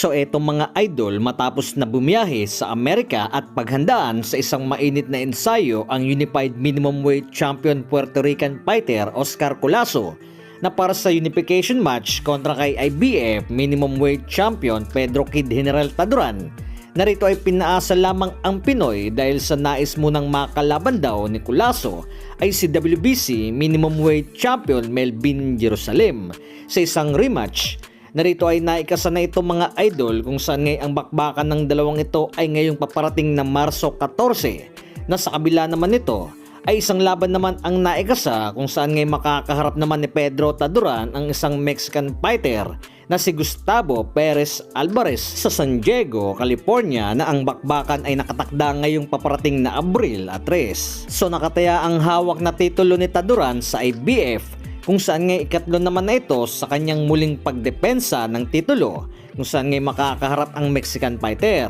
So etong mga idol, matapos na bumiyahe sa Amerika at paghandaan sa isang mainit na ensayo ang Unified Minimum Weight Champion Puerto Rican fighter Oscar Colazo na para sa unification match kontra kay IBF Minimum Weight Champion Pedro Kid General Taduran. Narito ay pinaasa lamang ang Pinoy dahil sa nais munang makalaban daw ni Colazo ay si WBC Minimum Weight Champion Melvin Jerusalem sa isang rematch. Narito ay naikasa na itong mga idol kung saan ngay ang bakbakan ng dalawang ito ay ngayong paparating na Marso 14 na sa kabila naman nito ay isang laban naman ang naikasa kung saan ngay makakaharap naman ni Pedro Taduran ang isang Mexican fighter na si Gustavo Perez Alvarez sa San Diego, California na ang bakbakan ay nakatakda ngayong paparating na Abril 3. So nakataya ang hawak na titulo ni Taduran sa IBF kung saan ngay ikatlo naman na ito sa kanyang muling pagdepensa ng titulo kung saan ngay makakaharap ang Mexican fighter.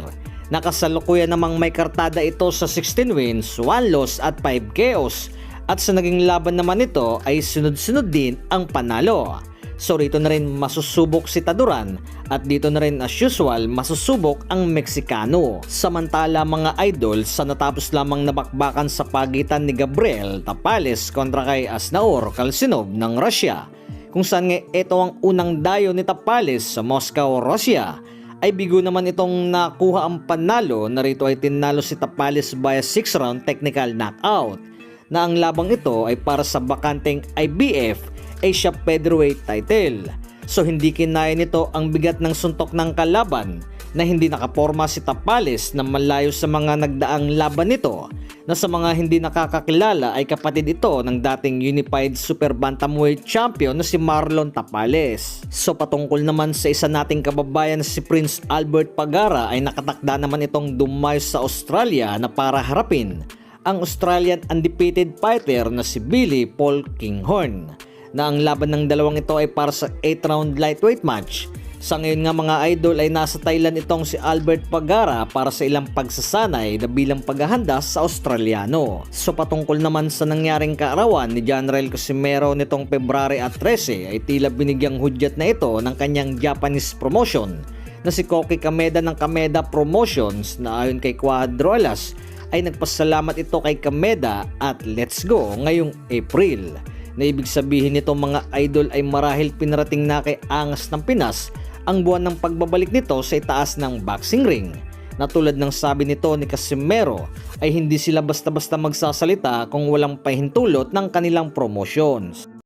Nakasalukuyan namang may kartada ito sa 16 wins, 1 loss at 5 KOs at sa naging laban naman nito ay sunod-sunod din ang panalo. So rito na rin masusubok si Taduran at dito na rin as usual masusubok ang Meksikano. Samantala mga idol, sa natapos lamang nabakbakan sa pagitan ni Gabriel Tapales kontra kay Asnaur Kalsinov ng Russia kung saan nga ito ang unang dayo ni Tapales sa Moscow, Russia ay bigo naman itong nakuha ang panalo. Narito ay tinalo si Tapales via 6 round technical knockout na ang labang ito ay para sa bakanteng IBF Asia Featherweight title. So hindi kinaya nito ang bigat ng suntok ng kalaban na hindi nakaporma si Tapales na malayo sa mga nagdaang laban nito na sa mga hindi nakakakilala ay kapatid ito ng dating Unified Super Bantamweight Champion na si Marlon Tapales. So patungkol naman sa isa nating kababayan na si Prince Albert Pagara ay nakatakda naman itong dumayo sa Australia na para harapin ang Australian undefeated fighter na si Billy Paul Kinghorn na ang laban ng dalawang ito ay para sa 8-round lightweight match. Sa ngayon nga mga idol ay nasa Thailand itong si Albert Pagara para sa ilang pagsasanay na bilang paghahanda sa Australiano. So patungkol naman sa nangyaring kaarawan ni General Casimero nitong February 13 ay tila binigyang hudyat na ito ng kanyang Japanese promotion na si Koki Kameda ng Kameda Promotions na ayon kay Cuadro Alas ay nagpasalamat ito kay Kameda at let's go ngayong April. Na ibig sabihin nito mga idol ay marahil pinarating na kay Angas ng Pinas ang buwan ng pagbabalik nito sa itaas ng boxing ring. Na tulad ng sabi nito ni Casimero ay hindi sila basta-basta magsasalita kung walang pahintulot ng kanilang promotions.